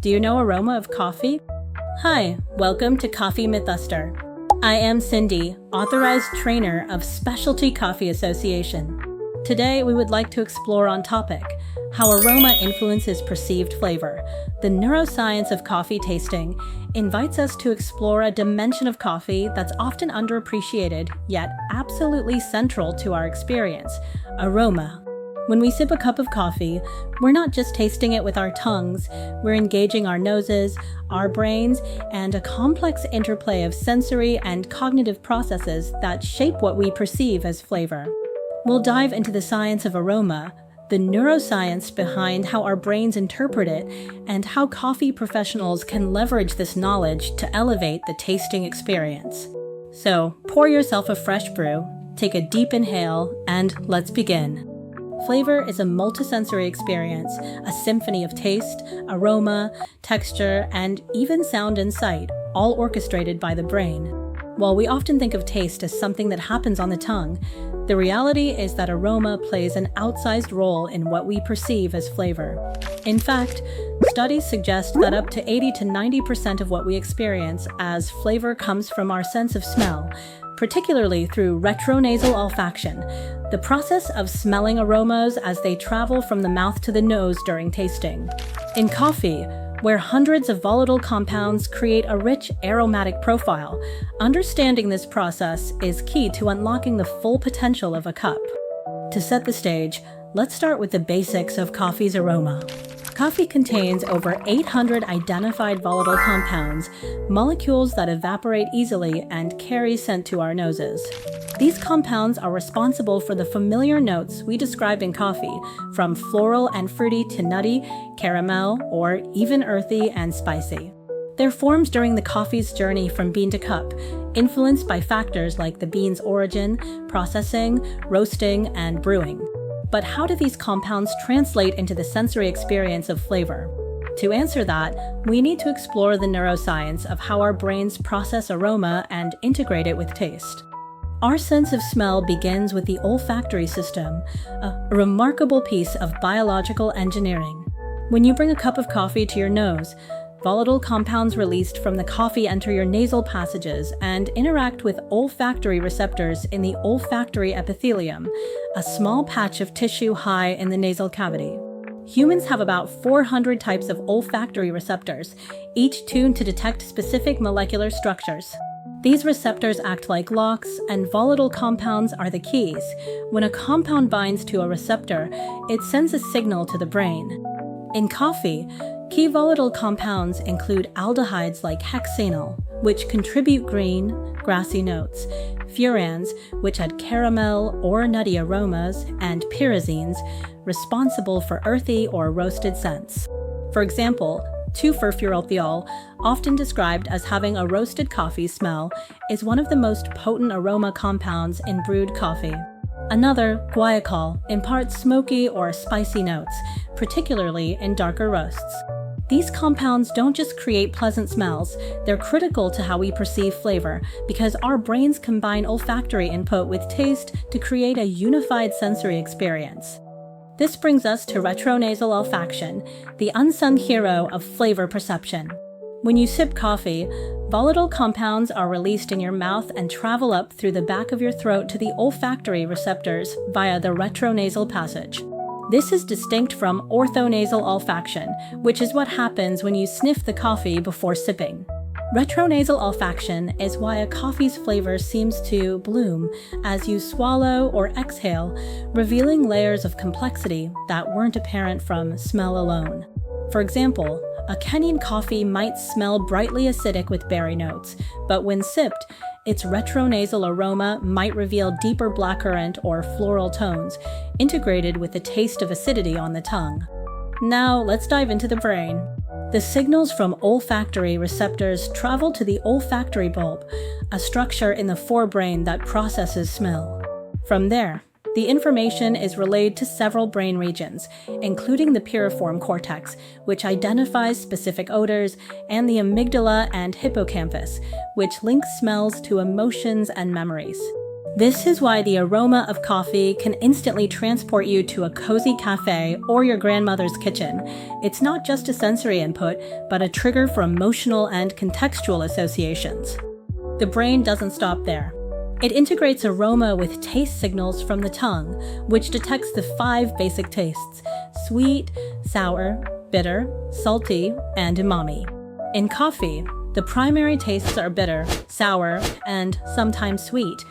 Do you know aroma of coffee? Hi, welcome to Coffee Mythuster. I am Cindy, authorized trainer of Specialty Coffee Association. Today we would like to explore on topic, how aroma influences perceived flavor. The neuroscience of coffee tasting invites us to explore a dimension of coffee that's often underappreciated, yet absolutely central to our experience, aroma. When we sip a cup of coffee, we're not just tasting it with our tongues, we're engaging our noses, our brains, and a complex interplay of sensory and cognitive processes that shape what we perceive as flavor. We'll dive into the science of aroma, the neuroscience behind how our brains interpret it, and how coffee professionals can leverage this knowledge to elevate the tasting experience. So, pour yourself a fresh brew, take a deep inhale, and let's begin. Flavor is a multisensory experience, a symphony of taste, aroma, texture, and even sound and sight, all orchestrated by the brain. While we often think of taste as something that happens on the tongue, the reality is that aroma plays an outsized role in what we perceive as flavor. In fact, studies suggest that up to 80 to 90% of what we experience as flavor comes from our sense of smell, particularly through retronasal olfaction, the process of smelling aromas as they travel from the mouth to the nose during tasting. In coffee, where hundreds of volatile compounds create a rich aromatic profile, understanding this process is key to unlocking the full potential of a cup. To set the stage, let's start with the basics of coffee's aroma. Coffee contains over 800 identified volatile compounds, molecules that evaporate easily and carry scent to our noses. These compounds are responsible for the familiar notes we describe in coffee, from floral and fruity to nutty, caramel, or even earthy and spicy. They're formed during the coffee's journey from bean to cup, influenced by factors like the bean's origin, processing, roasting, and brewing. But how do these compounds translate into the sensory experience of flavor? To answer that, we need to explore the neuroscience of how our brains process aroma and integrate it with taste. Our sense of smell begins with the olfactory system, a remarkable piece of biological engineering. When you bring a cup of coffee to your nose, volatile compounds released from the coffee enter your nasal passages and interact with olfactory receptors in the olfactory epithelium, a small patch of tissue high in the nasal cavity. Humans have about 400 types of olfactory receptors, each tuned to detect specific molecular structures. These receptors act like locks, and volatile compounds are the keys. When a compound binds to a receptor, it sends a signal to the brain. In coffee, key volatile compounds include aldehydes like hexanol, which contribute green, grassy notes, furans, which add caramel or nutty aromas, and pyrazines, responsible for earthy or roasted scents. For example, 2,4-furfuryl, often described as having a roasted coffee smell, is one of the most potent aroma compounds in brewed coffee. Another, guaiacol, imparts smoky or spicy notes, particularly in darker roasts. These compounds don't just create pleasant smells, they're critical to how we perceive flavor because our brains combine olfactory input with taste to create a unified sensory experience. This brings us to retronasal olfaction, the unsung hero of flavor perception. When you sip coffee, volatile compounds are released in your mouth and travel up through the back of your throat to the olfactory receptors via the retronasal passage. This is distinct from orthonasal olfaction, which is what happens when you sniff the coffee before sipping. Retronasal olfaction is why a coffee's flavor seems to bloom as you swallow or exhale, revealing layers of complexity that weren't apparent from smell alone. For example, a Kenyan coffee might smell brightly acidic with berry notes, but when sipped, its retronasal aroma might reveal deeper blackcurrant or floral tones, integrated with the taste of acidity on the tongue. Now, let's dive into the brain. The signals from olfactory receptors travel to the olfactory bulb, a structure in the forebrain that processes smell. From there, the information is relayed to several brain regions, including the piriform cortex, which identifies specific odors, and the amygdala and hippocampus, which links smells to emotions and memories. This is why the aroma of coffee can instantly transport you to a cozy cafe or your grandmother's kitchen. It's not just a sensory input, but a trigger for emotional and contextual associations. The brain doesn't stop there. It integrates aroma with taste signals from the tongue, which detects the 5 basic tastes: sweet, sour, bitter, salty, and umami. In coffee, the primary tastes are bitter, sour, and sometimes sweet.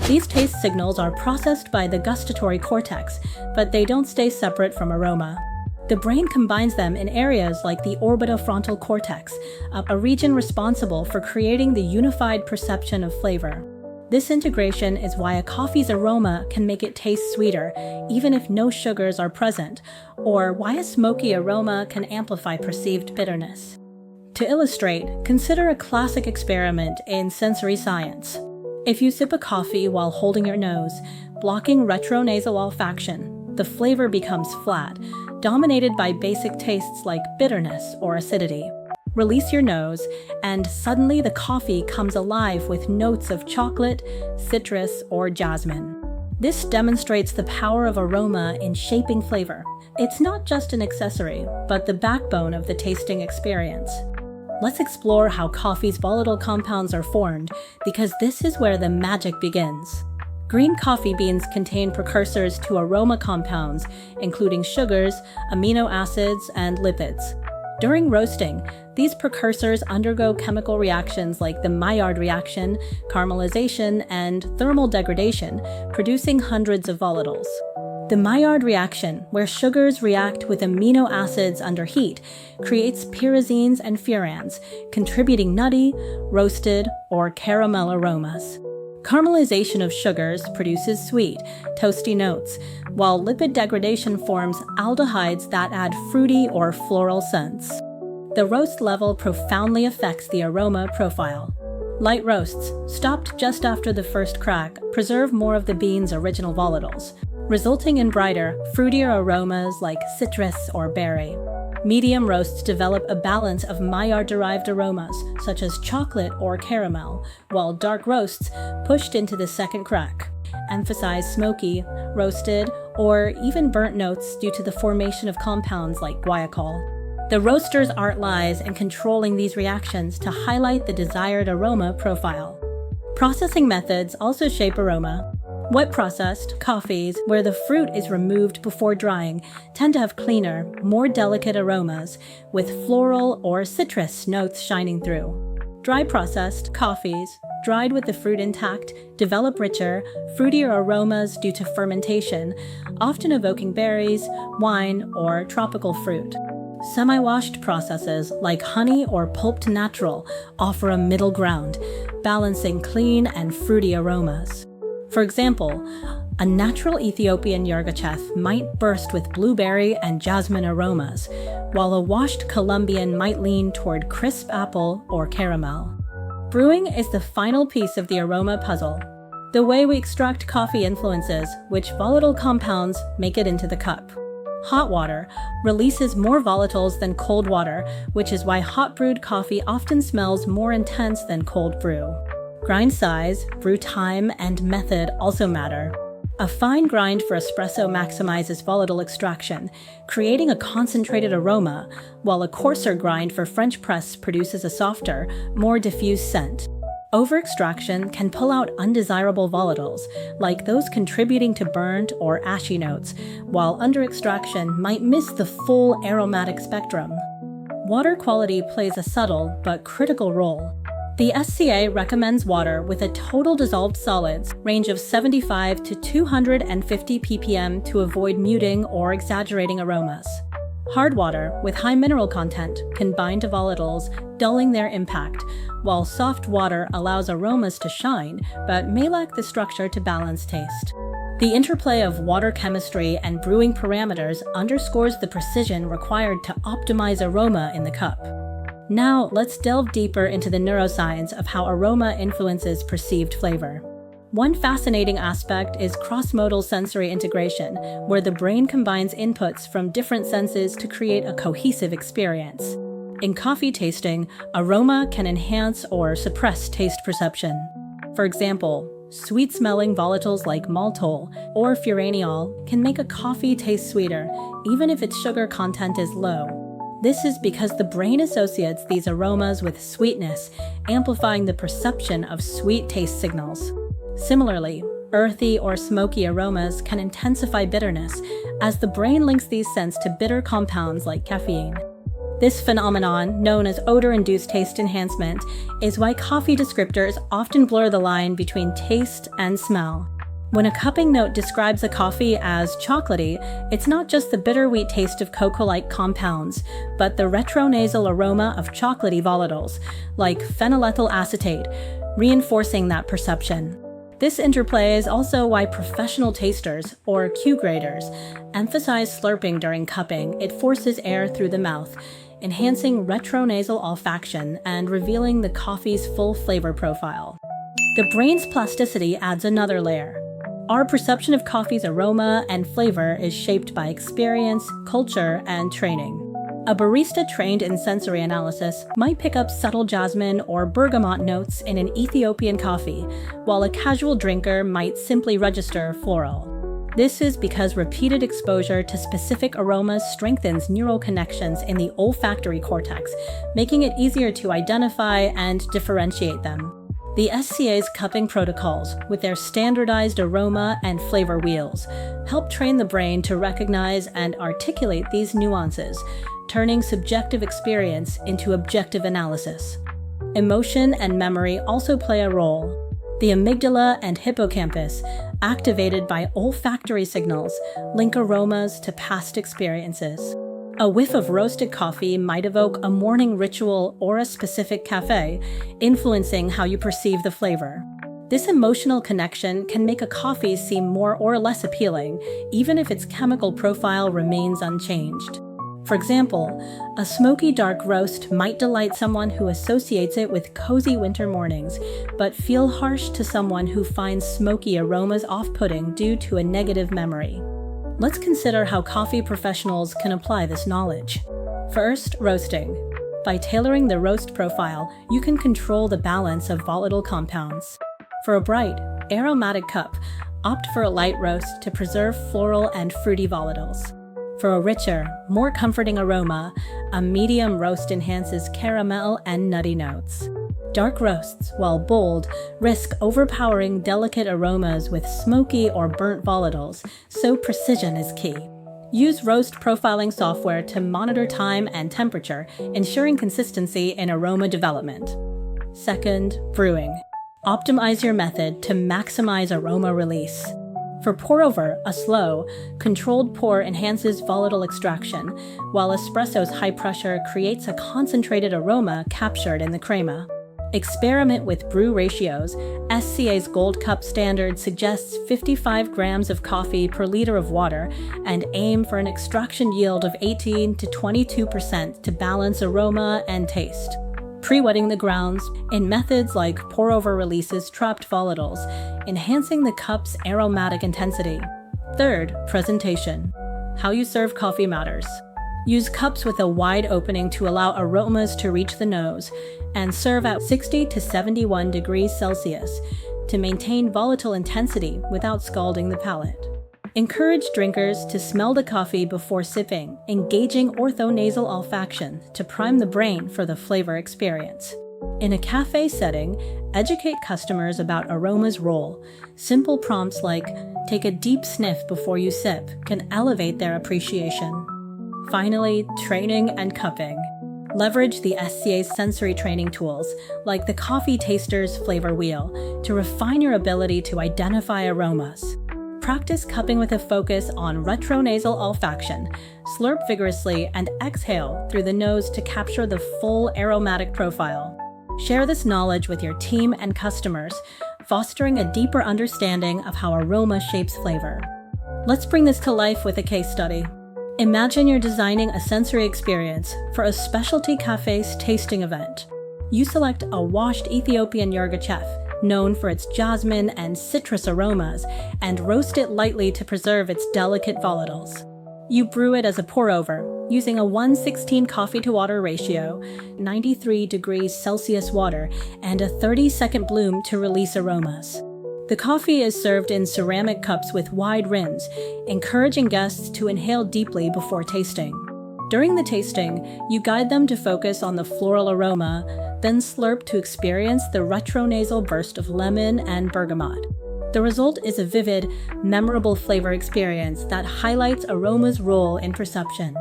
These taste signals are processed by the gustatory cortex, but they don't stay separate from aroma. The brain combines them in areas like the orbitofrontal cortex, a region responsible for creating the unified perception of flavor. This integration is why a coffee's aroma can make it taste sweeter, even if no sugars are present, or why a smoky aroma can amplify perceived bitterness. To illustrate, consider a classic experiment in sensory science. If you sip a coffee while holding your nose, blocking retronasal olfaction, the flavor becomes flat, dominated by basic tastes like bitterness or acidity. Release your nose, and suddenly the coffee comes alive with notes of chocolate, citrus, or jasmine. This demonstrates the power of aroma in shaping flavor. It's not just an accessory, but the backbone of the tasting experience. Let's explore how coffee's volatile compounds are formed, because this is where the magic begins. Green coffee beans contain precursors to aroma compounds, including sugars, amino acids, and lipids. During roasting, these precursors undergo chemical reactions like the Maillard reaction, caramelization, and thermal degradation, producing hundreds of volatiles. The Maillard reaction, where sugars react with amino acids under heat, creates pyrazines and furans, contributing nutty, roasted, or caramel aromas. Caramelization of sugars produces sweet, toasty notes, while lipid degradation forms aldehydes that add fruity or floral scents. The roast level profoundly affects the aroma profile. Light roasts, stopped just after the first crack, preserve more of the bean's original volatiles, resulting in brighter, fruitier aromas like citrus or berry. Medium roasts develop a balance of Maillard-derived aromas, such as chocolate or caramel, while dark roasts, pushed into the second crack, emphasize smoky, roasted, or even burnt notes due to the formation of compounds like guaiacol. The roaster's art lies in controlling these reactions to highlight the desired aroma profile. Processing methods also shape aroma. Wet-processed coffees, where the fruit is removed before drying, tend to have cleaner, more delicate aromas, with floral or citrus notes shining through. Dry-processed coffees, dried with the fruit intact, develop richer, fruitier aromas due to fermentation, often evoking berries, wine, or tropical fruit. Semi-washed processes, like honey or pulped natural, offer a middle ground, balancing clean and fruity aromas. For example, a natural Ethiopian yergacheth might burst with blueberry and jasmine aromas, while a washed Colombian might lean toward crisp apple or caramel. Brewing is the final piece of the aroma puzzle. The way we extract coffee influences which volatile compounds make it into the cup. Hot water releases more volatiles than cold water, which is why hot brewed coffee often smells more intense than cold brew. Grind size, brew time, and method also matter. A fine grind for espresso maximizes volatile extraction, creating a concentrated aroma, while a coarser grind for French press produces a softer, more diffuse scent. Over-extraction can pull out undesirable volatiles, like those contributing to burnt or ashy notes, while under-extraction might miss the full aromatic spectrum. Water quality plays a subtle but critical role. The SCA recommends water with a total dissolved solids range of 75 to 250 ppm to avoid muting or exaggerating aromas. Hard water with high mineral content can bind to volatiles, dulling their impact, while soft water allows aromas to shine but may lack the structure to balance taste. The interplay of water chemistry and brewing parameters underscores the precision required to optimize aroma in the cup. Now, let's delve deeper into the neuroscience of how aroma influences perceived flavor. One fascinating aspect is cross-modal sensory integration, where the brain combines inputs from different senses to create a cohesive experience. In coffee tasting, aroma can enhance or suppress taste perception. For example, Sweet-smelling volatiles like maltol or furaniol can make a coffee taste sweeter, even if its sugar content is low. This is because the brain associates these aromas with sweetness, amplifying the perception of sweet taste signals. Similarly, earthy or smoky aromas can intensify bitterness, as the brain links these scents to bitter compounds like caffeine. This phenomenon, known as odor-induced taste enhancement, is why coffee descriptors often blur the line between taste and smell. When a cupping note describes a coffee as chocolatey, it's not just the bitter wheat taste of cocoa-like compounds, but the retronasal aroma of chocolatey volatiles, like phenylethyl acetate, reinforcing that perception. This interplay is also why professional tasters, or Q graders, emphasize slurping during cupping. It forces air through the mouth, enhancing retronasal olfaction and revealing the coffee's full flavor profile. The brain's plasticity adds another layer. Our perception of coffee's aroma and flavor is shaped by experience, culture, and training. A barista trained in sensory analysis might pick up subtle jasmine or bergamot notes in an Ethiopian coffee, while a casual drinker might simply register floral. This is because repeated exposure to specific aromas strengthens neural connections in the olfactory cortex, making it easier to identify and differentiate them. The SCA's cupping protocols, with their standardized aroma and flavor wheels, help train the brain to recognize and articulate these nuances, turning subjective experience into objective analysis. Emotion and memory also play a role. The amygdala and hippocampus, activated by olfactory signals, link aromas to past experiences. A whiff of roasted coffee might evoke a morning ritual or a specific cafe, influencing how you perceive the flavor. This emotional connection can make a coffee seem more or less appealing, even if its chemical profile remains unchanged. For example, a smoky dark roast might delight someone who associates it with cozy winter mornings, but feel harsh to someone who finds smoky aromas off-putting due to a negative memory. Let's consider how coffee professionals can apply this knowledge. First, roasting. By tailoring the roast profile, you can control the balance of volatile compounds. For a bright, aromatic cup, opt for a light roast to preserve floral and fruity volatiles. For a richer, more comforting aroma, a medium roast enhances caramel and nutty notes. Dark roasts, while bold, risk overpowering delicate aromas with smoky or burnt volatiles, so precision is key. Use roast profiling software to monitor time and temperature, ensuring consistency in aroma development. Second, brewing. Optimize your method to maximize aroma release. For pour-over, a slow, controlled pour enhances volatile extraction, while espresso's high pressure creates a concentrated aroma captured in the crema. Experiment with brew ratios. SCA's Gold Cup standard suggests 55 grams of coffee per liter of water, and aim for an extraction yield of 18 to 22% to balance aroma and taste. Pre-wetting the grounds in methods like pour-over releases trapped volatiles, enhancing the cup's aromatic intensity. Third, presentation. How you serve coffee matters. Use cups with a wide opening to allow aromas to reach the nose, and serve at 60 to 71 degrees Celsius to maintain volatile intensity without scalding the palate. Encourage drinkers to smell the coffee before sipping, engaging orthonasal olfaction to prime the brain for the flavor experience. In a cafe setting, educate customers about aroma's role. Simple prompts like, "Take a deep sniff before you sip," can elevate their appreciation. Finally, training and cupping. Leverage the SCA's sensory training tools, like the Coffee Taster's Flavor Wheel, to refine your ability to identify aromas. Practice cupping with a focus on retronasal olfaction. Slurp vigorously and exhale through the nose to capture the full aromatic profile. Share this knowledge with your team and customers, fostering a deeper understanding of how aroma shapes flavor. Let's bring this to life with a case study. Imagine you're designing a sensory experience for a specialty cafe's tasting event. You select a washed Ethiopian yirgacheffe, known for its jasmine and citrus aromas, and roast it lightly to preserve its delicate volatiles. You brew it as a pour-over, using a 1:16 coffee-to-water ratio, 93 degrees Celsius water, and a 30-second bloom to release aromas. The coffee is served in ceramic cups with wide rims, encouraging guests to inhale deeply before tasting. During the tasting, you guide them to focus on the floral aroma, then slurp to experience the retronasal burst of lemon and bergamot. The result is a vivid, memorable flavor experience that highlights aroma's role in perception.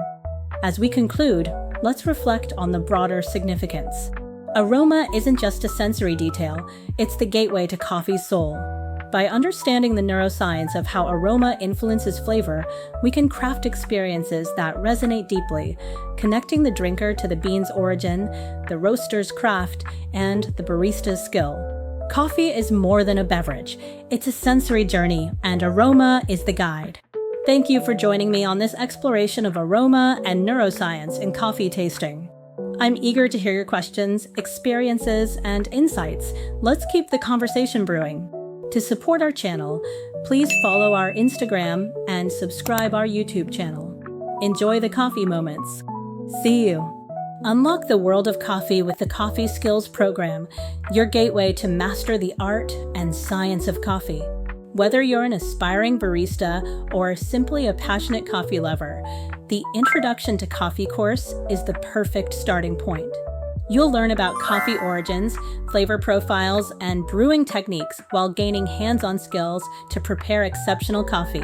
As we conclude, let's reflect on the broader significance. Aroma isn't just a sensory detail, it's the gateway to coffee's soul. By understanding the neuroscience of how aroma influences flavor, we can craft experiences that resonate deeply, connecting the drinker to the bean's origin, the roaster's craft, and the barista's skill. Coffee is more than a beverage. It's a sensory journey, and aroma is the guide. Thank you for joining me on this exploration of aroma and neuroscience in coffee tasting. I'm eager to hear your questions, experiences, and insights. Let's keep the conversation brewing. To support our channel, please follow our Instagram and subscribe our YouTube channel. Enjoy the coffee moments. See you. Unlock the world of coffee with the Coffee Skills Program, your gateway to master the art and science of coffee. Whether you're an aspiring barista or simply a passionate coffee lover, the Introduction to Coffee course is the perfect starting point. You'll learn about coffee origins, flavor profiles, and brewing techniques while gaining hands-on skills to prepare exceptional coffee.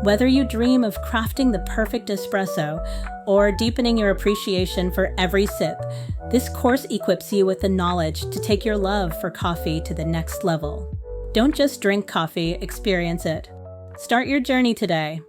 Whether you dream of crafting the perfect espresso or deepening your appreciation for every sip, this course equips you with the knowledge to take your love for coffee to the next level. Don't just drink coffee, experience it. Start your journey today.